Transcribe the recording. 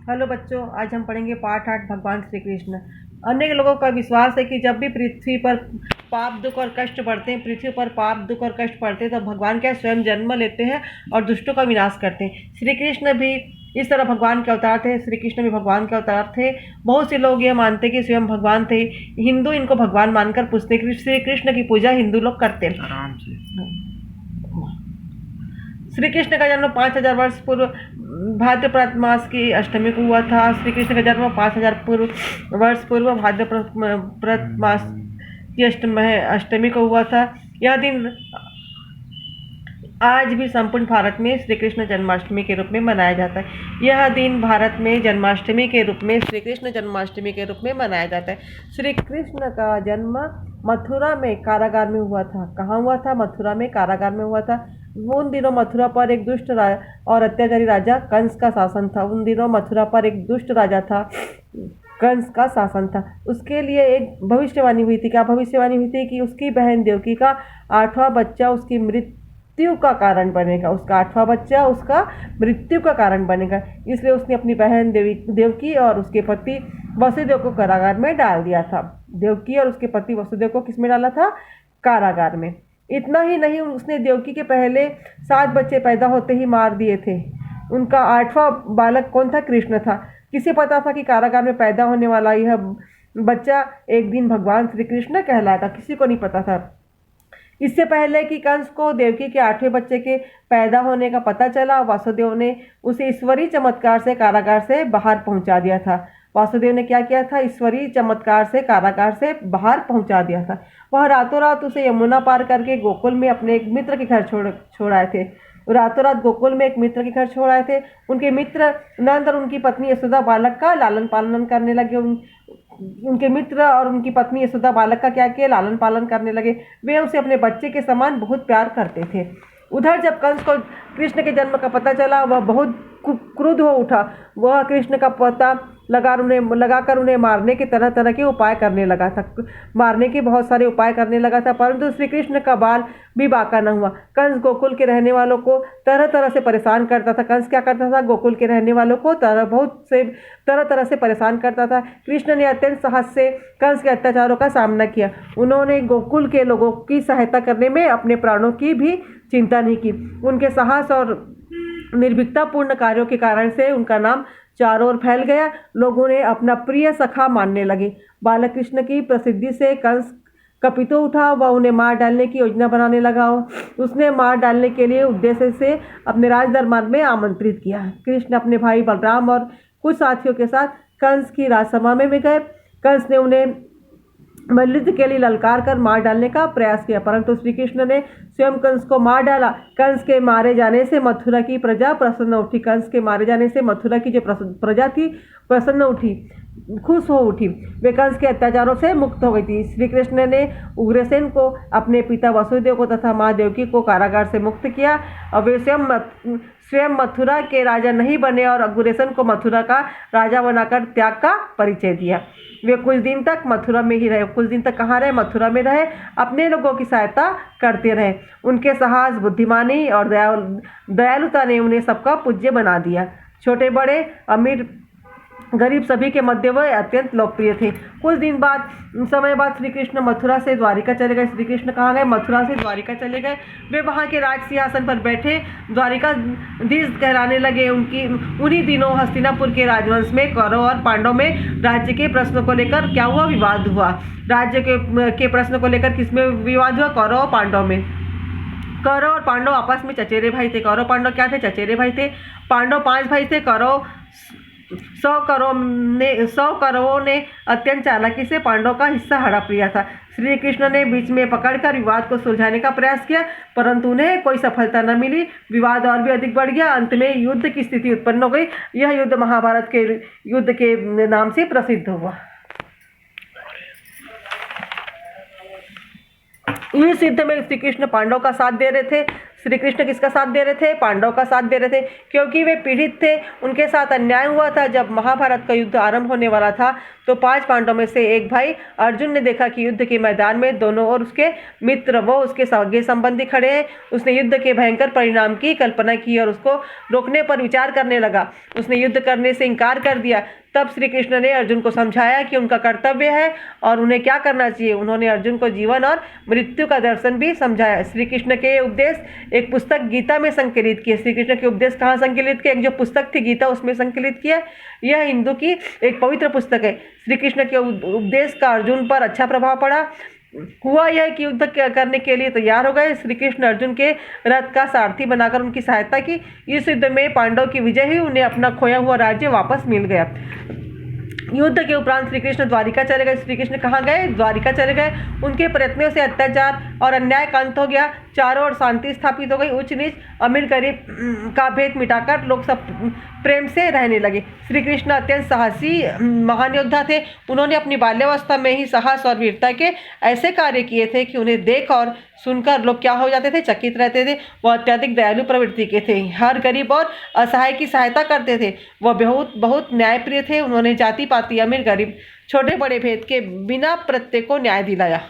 Hello बच्चों, आज हम पढ़ेंगे पाठ 8 भगवान श्री कृष्ण। अनेक लोगों का विश्वास है कि जब भी पृथ्वी पर पाप दुख और कष्ट बढ़ते हैं, पृथ्वी पर पाप दुख और कष्ट पड़ते हैं तो भगवान क्या स्वयं जन्म लेते हैं और दुष्टों का विनाश करते हैं। श्री कृष्ण भी इस तरह भगवान के अवतार थे। श्री कृष्ण भी भगवान के अवतार थे। बहुत से लोग ये मानते कि स्वयं भगवान थे। हिंदू इनको भगवान मानकर पूछते कि श्री कृष्ण की पूजा हिंदू लोग करते हैं। आराम से। श्री कृष्ण का जन्म 5000 वर्ष पूर्व भाद्रपद मास की अष्टमी को हुआ था। श्री कृष्ण का जन्म 5000 वर्ष पूर्व भाद्रपद मास की अष्टमी को हुआ था। यह दिन आज भी संपूर्ण भारत में श्री कृष्ण जन्माष्टमी के रूप में मनाया जाता है। यह दिन भारत में जन्माष्टमी के रूप में श्री कृष्ण जन्माष्टमी के रूप में मनाया जाता है। श्री कृष्ण का जन्म मथुरा में कारागार में हुआ था। कहाँ हुआ था? मथुरा में कारागार में हुआ था। उन दिनों मथुरा पर एक दुष्ट और अत्याचारी राजा कंस का शासन था। उन दिनों मथुरा पर एक दुष्ट राजा था, कंस का शासन था। उसके लिए एक भविष्यवाणी हुई थी। क्या भविष्यवाणी हुई थी? कि उसकी बहन देवकी का 8वां बच्चा उसकी मृत्यु का कारण बनेगा। उसका 8वां बच्चा उसका मृत्यु का कारण बनेगा। इसलिए उसने अपनी बहन देवकी और उसके पति वसुदेव को कारागार में डाल दिया था। देवकी और उसके पति वसुदेव को किसमें डाला था? कारागार में। इतना ही नहीं, उसने देवकी के पहले 7 बच्चे पैदा होते ही मार दिए थे। उनका 8वां बालक कौन था? कृष्ण था। किसे पता था कि कारागार में पैदा होने वाला यह बच्चा एक दिन भगवान श्री कृष्ण कहलाएगा? किसी को नहीं पता था। इससे पहले कि कंस को देवकी के 8वें बच्चे के पैदा होने का पता चला, वासुदेव ने उसे ईश्वरीय चमत्कार से कारागार से बाहर पहुंचा दिया था। वासुदेव ने क्या किया था? ईश्वरीय चमत्कार से कारागार से बाहर पहुंचा दिया था। वह रातों रात उसे यमुना पार करके गोकुल में अपने एक मित्र के घर छोड़ आए थे। रातों रात गोकुल में एक मित्र के घर छोड़ आए थे। उनके मित्र नंद और उनकी पत्नी यशोदा बालक का लालन पालन करने लगे। उनके मित्र और उनकी पत्नी यशोदा बालक का क्या किया? लालन पालन करने लगे। वे उसे अपने बच्चे के समान बहुत प्यार करते थे। उधर जब कंस को कृष्ण के जन्म का पता चला, वह बहुत क्रुद्ध हो उठा। वह कृष्ण का पता लगाकर उन्हें मारने के तरह तरह के उपाय करने लगा था। मारने के बहुत सारे उपाय करने लगा था, परंतु श्री कृष्ण का बाल भी बांका न हुआ। कंस गोकुल के रहने वालों को तरह तरह से परेशान करता था। कंस क्या करता था? गोकुल के रहने वालों को तरह तरह से परेशान करता था। कृष्ण ने अत्यंत साहस से कंस के अत्याचारों का सामना किया। उन्होंने गोकुल के लोगों की सहायता करने में अपने प्राणों की भी चिंता नहीं की। उनके साहस और निर्भीकतापूर्ण कार्यों के कारण से उनका नाम चारों ओर फैल गया। लोगों ने अपना प्रिय सखा मानने लगे। बालक कृष्ण की प्रसिद्धि से कंस कपितो उठा। वह उन्हें मार डालने की योजना बनाने लगा। उसने मार डालने के लिए उद्देश्य से अपने राज दरबार में आमंत्रित किया। कृष्ण अपने भाई बलराम और कुछ साथियों के साथ कंस की राजसभा में गए। कंस ने उन्हें युद्ध के लिए ललकार कर मार डालने का प्रयास किया, परंतु श्री कृष्ण ने स्वयं कंस को मार डाला। कंस के मारे जाने से मथुरा की प्रजा प्रसन्न उठी। कंस के मारे जाने से मथुरा की जो प्रजा थी प्रसन्न उठी, खुश हो उठी। वे कंस के अत्याचारों से मुक्त हो गई थी। श्री कृष्ण ने उग्रसेन को, अपने पिता वसुदेव को तथा माँ देवकी को कारागार से मुक्त किया और वे स्वयं मथुरा के राजा नहीं बने और उग्रसेन को मथुरा का राजा बनाकर त्याग का परिचय दिया। वे कुछ दिन तक मथुरा में ही रहे। कुछ दिन तक कहाँ रहे? मथुरा में रहे। अपने लोगों की सहायता करते रहे। उनके साहस, बुद्धिमानी और दयालुता ने उन्हें सबका पूज्य बना दिया। छोटे बड़े, अमीर गरीब सभी के मध्य वह अत्यंत लोकप्रिय थे। कुछ समय बाद श्री कृष्ण मथुरा से द्वारिका चले गए। श्री कृष्ण कहाँ गए? मथुरा से द्वारिका चले गए। वे वहाँ के राज सिंहासन पर बैठे द्वारिकाधीश कहलाने लगे। उन्हीं दिनों हस्तिनापुर के राजवंश में कौरव और पांडव में राज्य के प्रश्नों को लेकर क्या हुआ? विवाद हुआ। राज्य के प्रश्न को लेकर किसमें विवाद हुआ? कौरव और पांडव में। कौरव और पांडव आपस में चचेरे भाई थे। कौरव पांडव क्या थे? चचेरे भाई थे। पांडव 5 भाई थे। 100 कौरवों ने अत्यंत चालाकी से पांडव का हिस्सा हड़प लिया था। श्री कृष्ण ने बीच में पकड़कर विवाद को सुलझाने का प्रयास किया, परंतु उन्हें कोई सफलता न मिली। विवाद और भी अधिक बढ़ गया। अंत में युद्ध की स्थिति उत्पन्न हो गई। यह युद्ध महाभारत के युद्ध के नाम से प्रसिद्ध हुआ। इस युद्ध में श्री कृष्ण पांडव का साथ दे रहे थे। श्री कृष्ण किसका साथ दे रहे थे? पांडव का साथ दे रहे थे, क्योंकि वे पीड़ित थे। उनके साथ अन्याय हुआ था। जब महाभारत का युद्ध आरंभ होने वाला था तो 5 पांडव में से एक भाई अर्जुन ने देखा कि युद्ध के मैदान में दोनों ओर उसके मित्र वो उसके सगे संबंधी खड़े हैं। उसने युद्ध के भयंकर परिणाम की कल्पना की और उसको रोकने पर विचार करने लगा। उसने युद्ध करने से इनकार कर दिया। तब श्री कृष्ण ने अर्जुन को समझाया कि उनका कर्तव्य है और उन्हें क्या करना चाहिए। उन्होंने अर्जुन को जीवन और मृत्यु का दर्शन भी समझाया। श्री कृष्ण के उपदेश एक पुस्तक गीता में संकलित किए। श्री कृष्ण के उपदेश कहाँ संकलित किए? एक जो पुस्तक थी गीता उसमें संकलित किया। यह हिंदू की एक पवित्र पुस्तक है। श्री कृष्ण के उपदेश का अर्जुन पर अच्छा प्रभाव पड़ा। हुआ यह कि युद्ध करने के लिए तैयार हो गए। श्री कृष्ण अर्जुन के रथ का सारथी बनाकर उनकी सहायता की। इस युद्ध में पांडव की विजय हुई। उन्हें अपना खोया हुआ राज्य वापस मिल गया। युद्ध के उपरांत श्री कृष्ण द्वारिका चले गए। श्री कृष्ण कहाँ गए? द्वारिका चले गए। उनके प्रयत्नों से अत्याचार और अन्याय का अंत हो गया। चारों ओर शांति स्थापित हो गई। उच्च नीच अमीर गरीब का भेद मिटाकर लोग सब प्रेम से रहने लगे। श्री कृष्ण अत्यंत साहसी महान योद्धा थे। उन्होंने अपनी बाल्यावस्था में ही साहस और वीरता के ऐसे कार्य किए थे कि उन्हें देख और सुनकर लोग क्या हो जाते थे? चकित रहते थे। वह अत्यधिक दयालु प्रवृत्ति के थे। हर गरीब और असहाय की सहायता करते थे। वह बहुत न्यायप्रिय थे। उन्होंने जाति पाति अमीर गरीब छोटे बड़े भेद के बिना प्रत्येक को न्याय दिलाया।